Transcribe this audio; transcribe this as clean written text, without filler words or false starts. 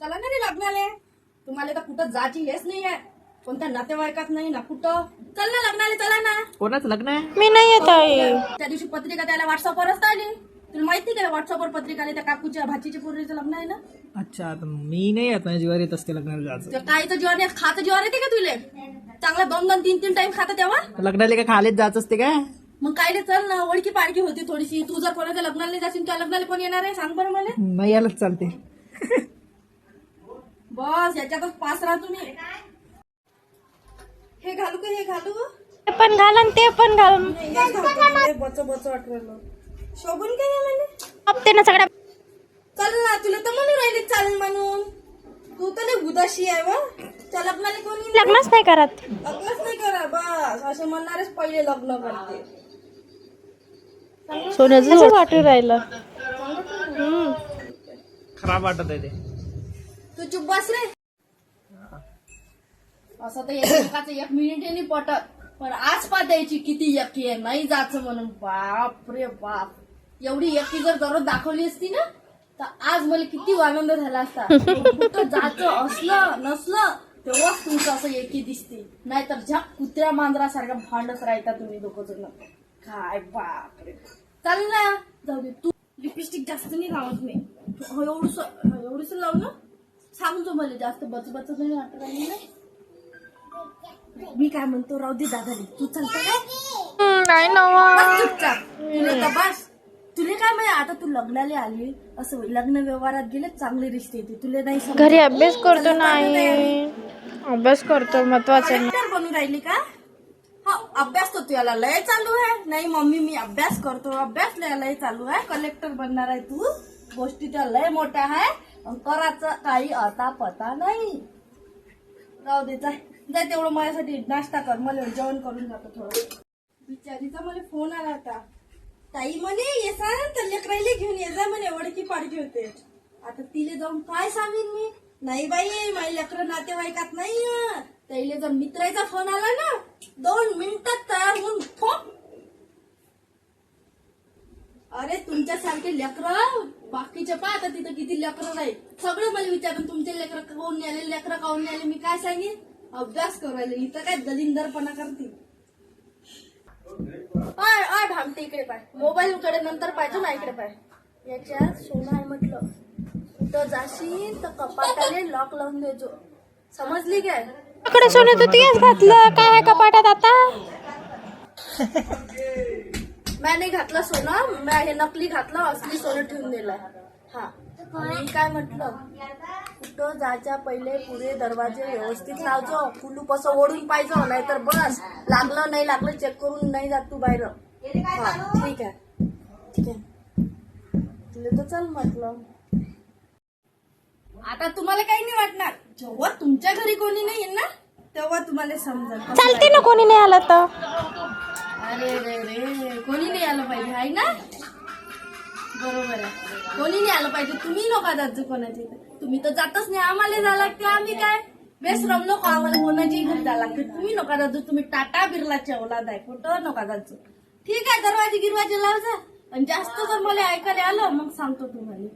चला ना रे लग्नाले. तुम्हाला तर कुठं जायची हेच नाही आहे, कोणत्या नातेवाईकात नाही ना कुठं. चल ना लग्नाले, चला ना. कोणाचं लग्न आहे? मी नाही येत आहे. त्या दिवशी पत्रिका त्याला व्हॉट्सअपवरच आली. तुला माहिती का व्हॉट्सअपवर पत्रिका आली, त्या काकूच्या भाचीच्या पोरीचं लग्न आहे ना. अच्छा, आता मी नाही येत, माझ्या जीवावर येत असते लग्नाला जायचं. त्या काहीचं जीवन नाही, खातं जीवन येते का तुले? चांगला 2-2, 3-3 टाइम खातं तेव्हा. लग्नाला काय खालेच जायचं असते काय? मग काय चल ना, ओळखी पाळखी होती थोडीशी. तू जर कोणाच्या लग्नाला जाशील, त्या लग्नाला कोण येणार आहे सांग बरं मला. नाही यायलाच चालते. बस याच्यातच पास राहा तुम्ही. हे घालू का, हे घालू? ते पण घाल आणि ते पण घाल. बच बच आठवलं. शोभून काय म्हणजे हप्ते ना सगळ्या. चल ना, तुला तर म्हणून राहिली चालेल म्हणून. तू तर लय उदाशी आहे व. त्या लग्नाला कोणी लग्नच नाही करत. लग्नच नाही करा. बस असे म्हणणारेच पहिले लग्न करते. सोन्याचं वाटू राहिलं. खराब वाटत आहे ते. तू चुप बस रे. असं तर एकाचं 1 मिनिट नाही पटत, पण आज पा द्यायची किती यकी आहे नाही जायचं म्हणून. बाप रे बाप, एवढी यकी जर दररोज दाखवली असती ना तर आज मला किती आनंद झाला असता. कुठं जायचं असलं नसलं तेव्हाच तुमचं असं एकी दिसते, नाहीतर ज्या कुत्र्या मांजरासारख्या भांडत राहता तुम्ही दोघं जण. काय बाप रे. चाल ना, जाऊ दे. तू लिपस्टिक जास्त नाही लावत मी. एवढीच लाव ना. सांगतो मला जास्त बचबच नाही वाटत ना. मी काय म्हणतो, राहू दे दादाली. तू चालतं काय? नाही नवा. चुपचाप. तुला तर बस. तुला काय माहिती, आता तू लग्नाला आली असं लग्न व्यवहारात गेले चांगले रिश्ते येते. तुला नाही समजत. घरी अभ्यास करतो नाही. अभ्यास करतो महत्वाचं. कलेक्टर बनून राहिली का? हा, अभ्यास तर तुला लय चालू आहे. नाही मम्मी मी अभ्यास करतो, अभ्यास लय चालू आहे. कलेक्टर बनणार आहे तू. गोष्टी त्या लय मोठ्या आहे, करायचं काही आता पता नाही. राहू दे, जाय तेवढं माझ्यासाठी नाश्ता कर. मला जेवण करून जातो थोडं. बिचारीचा मला फोन आला होता. ताई म्हणे येसा तर लेकराईला घेऊन ये जा म्हणे, ओळखी पाडकी होते. आता तिले जाऊन काय सांगेन मी. नाही बाई, माझी लेकरं नातेवाईकात नाही. त्याला जर मित्राचा फोन आला ना 2 मिनिटात तयार होऊन फोन. अरे तुमच्यासारखे लेकरं बाकीचे पहा, आता तिथं किती लेकरं नाही. सगळं मला विचारून तुमचे लेकरं काऊन नाही आले, लेकरं काऊन नाही आले. मी काय सांगेन, अभ्यास करायला. इथं काय दलिंदरपणा करते. आय भामते इकडे पाय. मोबाईल कडे नंतर पाहिजे ना, इकडे पाय. याच्यात सोनं आहे म्हटलं. कुठं जाशील तर कपाटाने लॉक लावून द्यायचो, समजली काय? इकडे सोनं तू तेच घातलं काय आहे कपाटात आता? मी नाही घातलं सोनं, मी हे नकली घातलं, असली सोनं ठेवून दिलंय. हा, मी काय म्हटलं, कुठं जायच्या पहिले पुढे दरवाजे व्यवस्थित लावजो. कुलूप असं ओढून पाहिजे, नाहीतर बस लागलं नाही लागलं चेक करून नाही जात तू बाहेर. हा ठीक आहे, ठीक आहे. तुला तर चल म्हटलं. आता तुम्हाला काही नाही वाटणार. जेव्हा तुमच्या घरी कोणी नाही येईल ना तेव्हा तुम्हाला समजेल. चालते ना, कोणी नाही आलं तर. अरे रे रे, कोणी नाही आलं पाहिजे आहे ना. बरोबर आहे, कोणी नाही आलं पाहिजे. तुम्ही नका जात कोणाची. तुम्ही तर जातच नाही. आम्हाला जा लागते, आम्ही काय बेसरम नको आम्हाला कोणाची घरी जा लागते. तुम्ही नका जात. तुम्ही टाटा बिर्लाच्या औलाद आहे, कुठं नका जात. ठीक आहे, दरवाजे गिरवाजे लाव जा. आणि जास्त जर मला ऐकायला आलं मग सांगतो तुम्हाला.